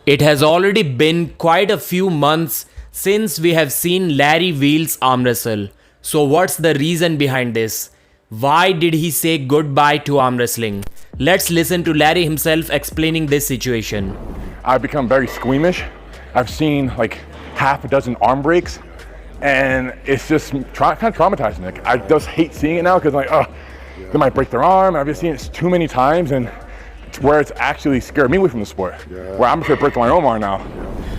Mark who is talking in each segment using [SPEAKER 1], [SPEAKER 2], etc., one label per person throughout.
[SPEAKER 1] It has already been quite a few months since we have seen Larry Wheels arm wrestle. So what's the reason behind this? Why did he say goodbye to arm wrestling? Let's listen to Larry himself explaining this situation.
[SPEAKER 2] I've become very squeamish. I've seen like half a dozen arm breaks, and it's just kind of traumatizing. Like, I just hate seeing it now because they might break their arm. I've just seen it too many times, and where it's actually scared me away from the sport, where I'm afraid to break my own arm now.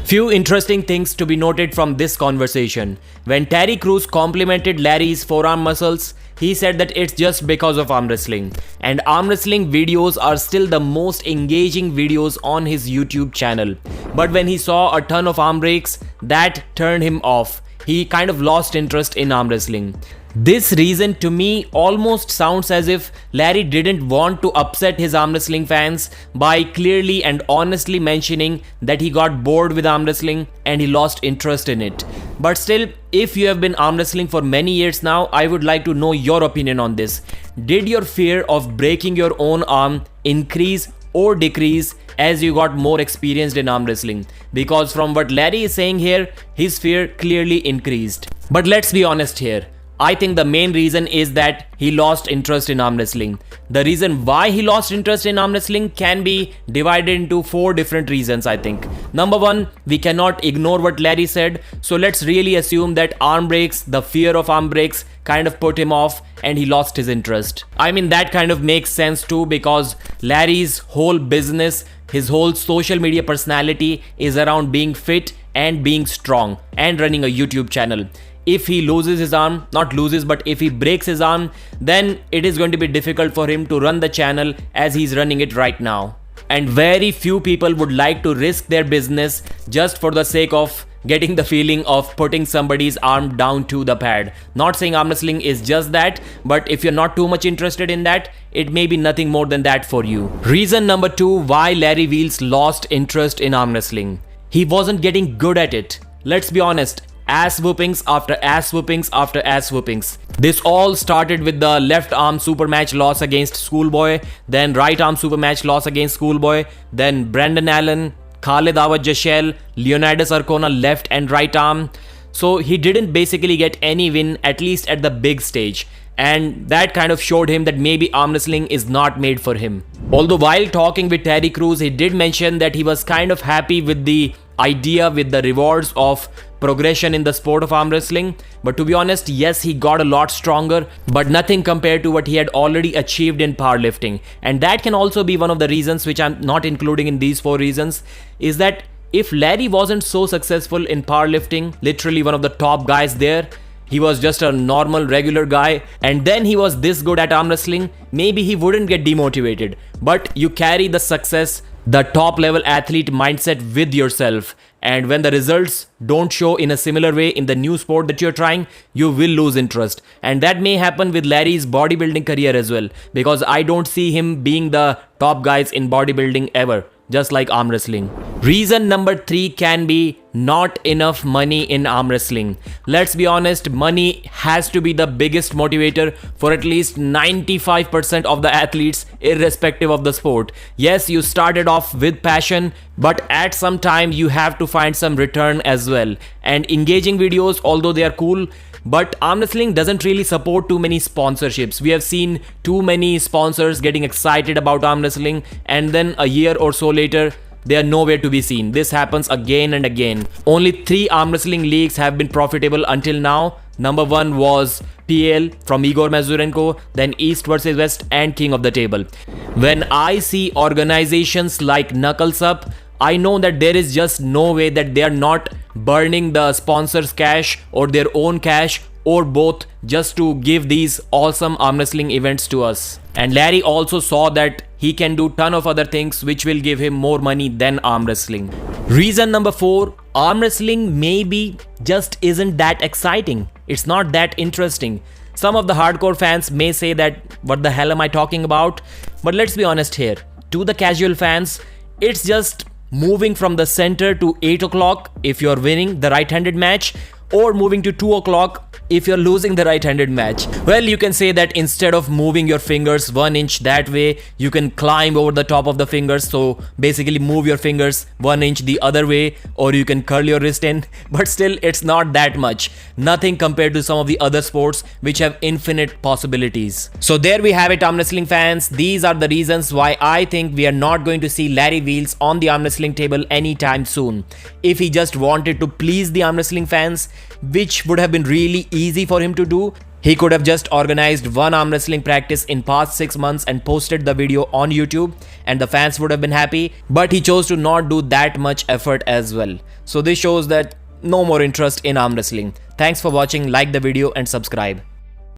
[SPEAKER 1] Few interesting things to be noted from this conversation. When Terry Crews complimented Larry's forearm muscles, he said that it's just because of arm wrestling. And arm wrestling videos are still the most engaging videos on his YouTube channel. But when he saw a ton of arm breaks, that turned him off. He kind of lost interest in arm wrestling. This reason to me almost sounds as if Larry didn't want to upset his arm wrestling fans by clearly and honestly mentioning that he got bored with arm wrestling and he lost interest in it. But still, if you have been arm wrestling for many years now, I would like to know your opinion on this. Did your fear of breaking your own arm increase or decrease as you got more experienced in arm wrestling? Because from what Larry is saying here, his fear clearly increased. But let's be honest here. I think the main reason is that he lost interest in arm wrestling. The reason why he lost interest in arm wrestling can be divided into 4 different reasons, I think. Number 1, we cannot ignore what Larry said. So let's really assume that arm breaks, the fear of arm breaks kind of put him off and he lost his interest. I mean, that kind of makes sense too, because Larry's whole business, his whole social media personality is around being fit and being strong and running a YouTube channel. If he loses his arm, not loses, but if he breaks his arm, then it is going to be difficult for him to run the channel as he's running it right now. And very few people would like to risk their business just for the sake of getting the feeling of putting somebody's arm down to the pad. Not saying arm wrestling is just that, but if you're not too much interested in that, it may be nothing more than that for you. Reason number 2 why Larry Wheels lost interest in arm wrestling. He wasn't getting good at it. Let's be honest. Ass whoopings after ass whoopings after ass whoopings. This all started with the left arm super match loss against Schoolboy, then right arm super match loss against Schoolboy, then Brandon Allen, Khalid Awad Jashel, Leonidas Arcona left and right arm. So he didn't basically get any win, at least at the big stage. And that kind of showed him that maybe arm wrestling is not made for him. Although while talking with Terry Crews, he did mention that he was kind of happy with the idea, with the rewards of progression in the sport of arm wrestling. But to be honest, yes, he got a lot stronger, but nothing compared to what he had already achieved in powerlifting. And that can also be one of the reasons, which I'm not including in these 4 reasons, is that if Larry wasn't so successful in powerlifting, literally one of the top guys there, he was just a normal regular guy, and then he was this good at arm wrestling, maybe he wouldn't get demotivated. But you carry the success, the top level athlete mindset with yourself, and when the results don't show in a similar way in the new sport that you're trying, you will lose interest. And that may happen with Larry's bodybuilding career as well, because I don't see him being the top guys in bodybuilding ever, just like arm wrestling. Reason number 3 can be not enough money in arm wrestling. Let's be honest, money has to be the biggest motivator for at least 95% of the athletes, irrespective of the sport. Yes, you started off with passion, but at some time you have to find some return as well. And engaging videos, although they are cool, but arm wrestling doesn't really support too many sponsorships. We have seen too many sponsors getting excited about arm wrestling, and then a year or so later, they are nowhere to be seen. This happens again and again. Only 3 arm wrestling leagues have been profitable until now. Number 1 was PL from Igor Mazurenko, then East vs West and King of the Table. When I see organizations like Knuckles Up, I know that there is just no way that they are not burning the sponsors' cash or their own cash or both just to give these awesome arm wrestling events to us. And Larry also saw that he can do ton of other things which will give him more money than arm wrestling. Reason number 4, arm wrestling maybe just isn't that exciting. It's not that interesting. Some of the hardcore fans may say that, what the hell am I talking about? But let's be honest here. To the casual fans, it's just moving from the center to 8 o'clock if you're winning the right-handed match, or moving to 2 o'clock if you're losing the right-handed match? Well, you can say that instead of moving your fingers 1 inch that way, you can climb over the top of the fingers. So basically move your fingers 1 inch the other way, or you can curl your wrist in, but still it's not that much. Nothing compared to some of the other sports which have infinite possibilities. So there we have it, arm wrestling fans. These are the reasons why I think we are not going to see Larry Wheels on the arm wrestling table anytime soon. If he just wanted to please the arm wrestling fans, which would have been really easy for him to do, he could have just organized one arm wrestling practice in past 6 months and posted the video on YouTube, and the fans would have been happy, but he chose to not do that much effort as well. So this shows that no more interest in arm wrestling. Thanks for watching, like the video and subscribe.